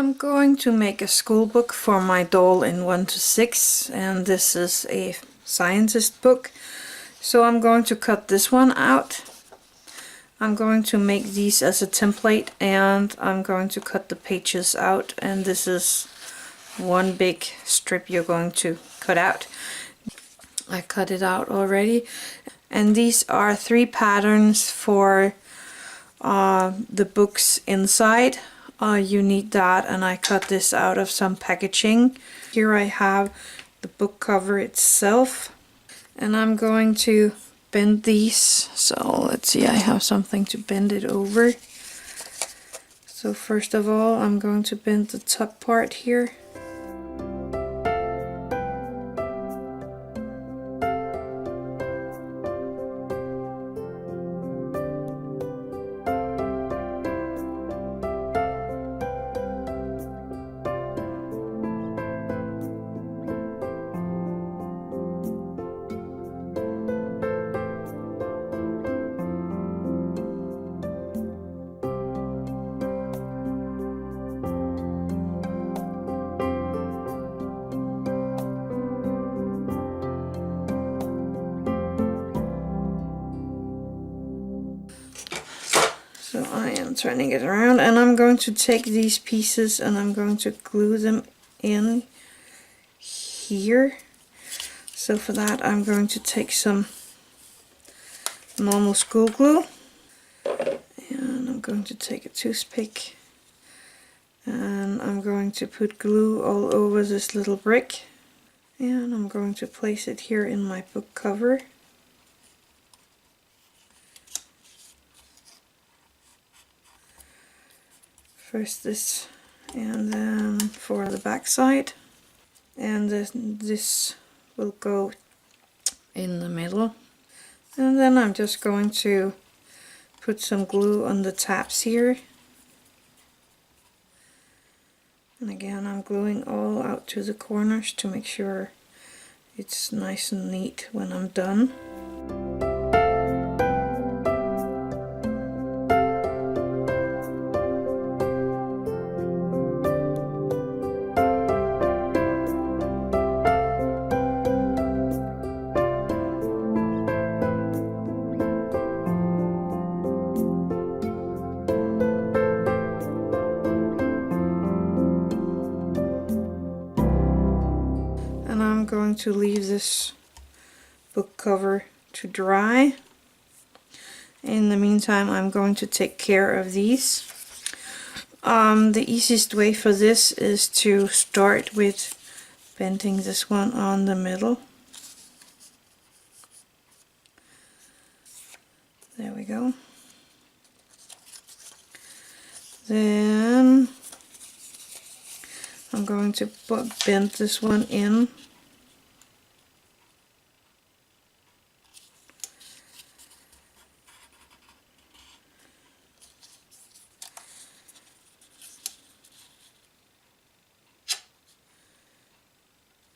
I'm going to make a school book for my doll in 1 to 6, and this is a scientist book. So I'm going to cut this one out. I'm going to make these as a template, and I'm going to cut the pages out, and this is one big strip you're going to cut out. I cut it out already, and these are 3 patterns for the books inside. You need that, and I cut this out of some packaging. Here I have the book cover itself, and I'm going to bend these. So let's see, I have something to bend it over. So first of all, I'm going to bend the top part here. So I am turning it around, and I'm going to take these pieces and I'm going to glue them in here. So for that I'm going to take some normal school glue, and I'm going to take a toothpick, and I'm going to put glue all over this little brick, and I'm going to place it here in my book cover. First this, and then for the back side, and this will go in the middle. And then I'm just going to put some glue on the tabs here, and again I'm gluing all out to the corners to make sure it's nice and neat when I'm done. And I'm going to leave this book cover to dry. In the meantime, I'm going to take care of these. The easiest way for this is to start with bending this one on the middle. There we go. Then I'm going to bend this one in.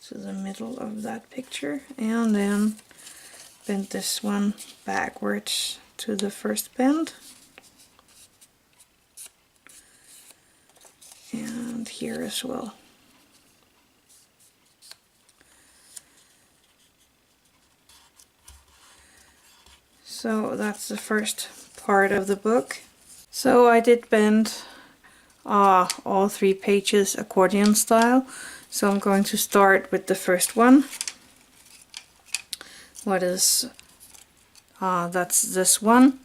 To the middle of that picture, and then bend this one backwards to the first bend. And here as well. So that's the first part of the book. So I did bend all 3 pages accordion style. So I'm going to start with the first one. That's this one.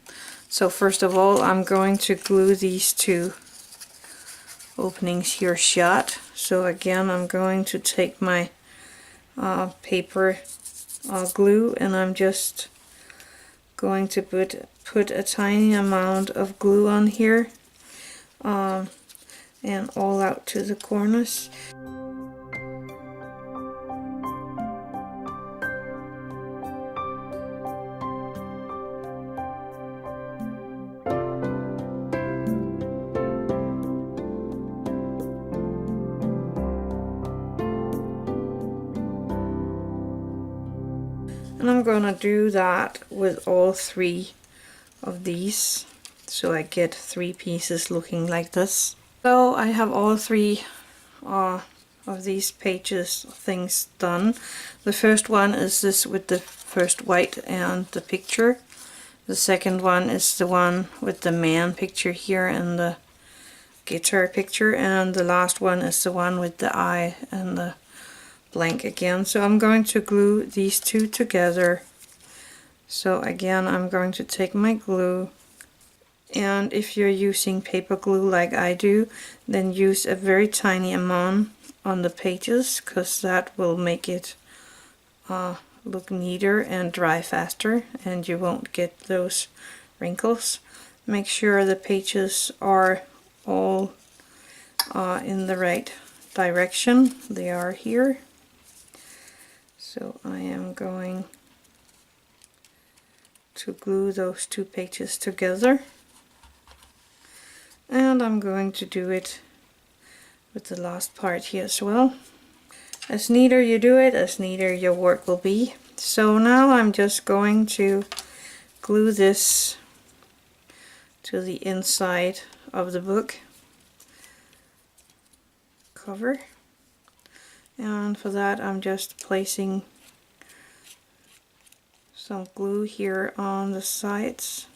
So first of all, I'm going to glue these 2 openings here shut. So again, I'm going to take my paper glue, and I'm just going to put a tiny amount of glue on here, and all out to the corners. And I'm gonna do that with all 3 of these, so I get 3 pieces looking like this. So I have all three of these pages things done. The first one is this with the first white and the picture. The second one is the one with the man picture here and the guitar picture, and the last one is the one with the eye and the blank again. So I'm going to glue these two together. So again, I'm going to take my glue, and if you're using paper glue like I do, then use a very tiny amount on the pages, because that will make it look neater and dry faster, and you won't get those wrinkles. Make sure the pages are all in the right direction. They are here. So I am going to glue those two pages together, and I'm going to do it with the last part here as well. As neater you do it, as neater your work will be. So now I'm just going to glue this to the inside of the book cover, and for that I'm just placing some glue here on the sides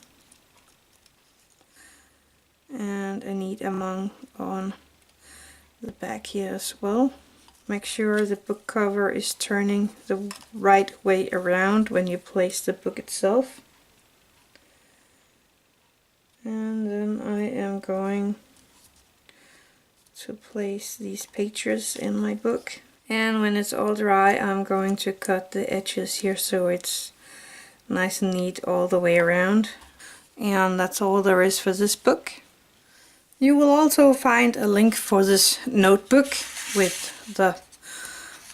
and a neat amount on the back here as well. Make sure the book cover is turning the right way around when you place the book itself. And then I am going to place these pages in my book. And when it's all dry, I'm going to cut the edges here so it's nice and neat all the way around. And that's all there is for this book. You will also find a link for this notebook with the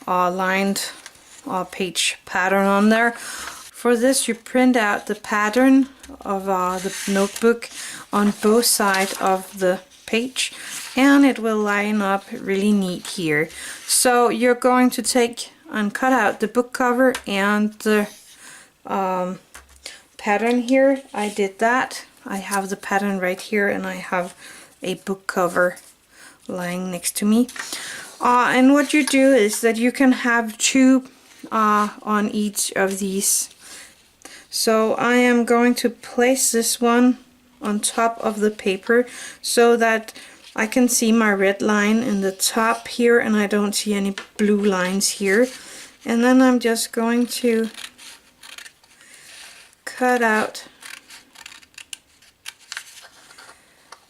lined page pattern on there. For this, you print out the pattern of the notebook on both sides of the page, and it will line up really neat here. So you're going to take and cut out the book cover and the pattern here. I did that. I have the pattern right here, and I have a book cover lying next to me. And what you do is that you can have two on each of these. So I am going to place this one on top of the paper so that I can see my red line in the top here, and I don't see any blue lines here. And then I'm just going to cut out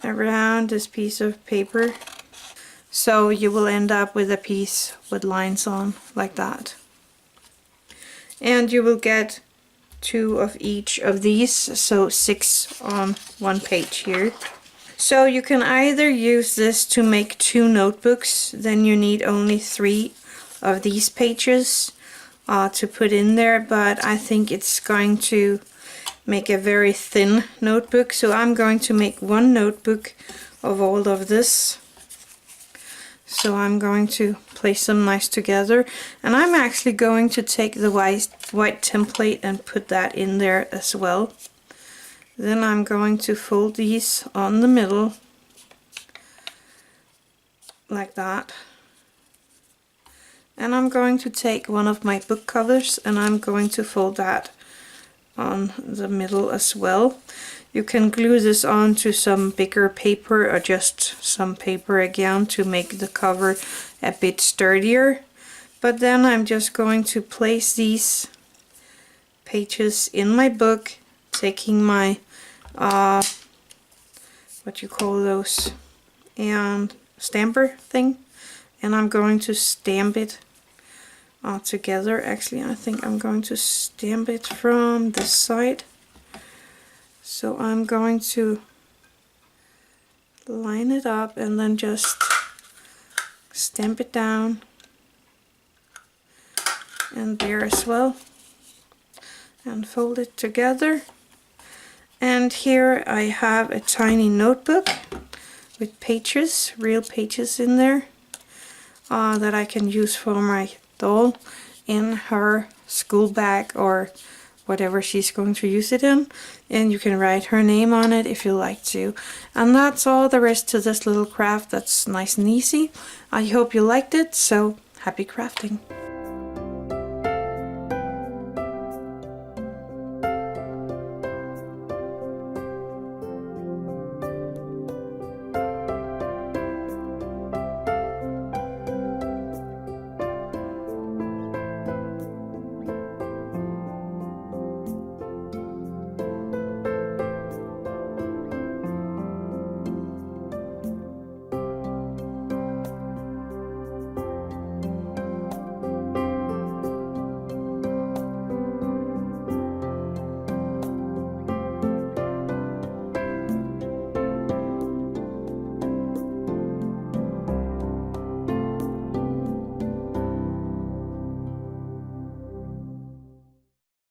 around this piece of paper, so you will end up with a piece with lines on like that, and you will get two of each of these, so 6 on one page here. So you can either use this to make 2 notebooks, then you need only 3 of these pages to put in there, but I think it's going to make a very thin notebook, so I'm going to make 1 notebook of all of this. So I'm going to place them nice together, and I'm actually going to take the white template and put that in there as well. Then I'm going to fold these on the middle like that, and I'm going to take one of my book covers and I'm going to fold that on the middle as well. You can glue this onto some bigger paper or just some paper again to make the cover a bit sturdier. But then I'm just going to place these pages in my book, taking my what you call those, and stamper thing, and I'm going to stamp it together. Actually, I think I'm going to stamp it from this side. So I'm going to line it up and then just stamp it down, and there as well, and fold it together. And here I have a tiny notebook with pages, real pages in there, that I can use for my doll in her school bag or whatever she's going to use it in, and you can write her name on it if you like to. And that's all there is to this little craft. That's nice and easy. I hope you liked it, so happy crafting.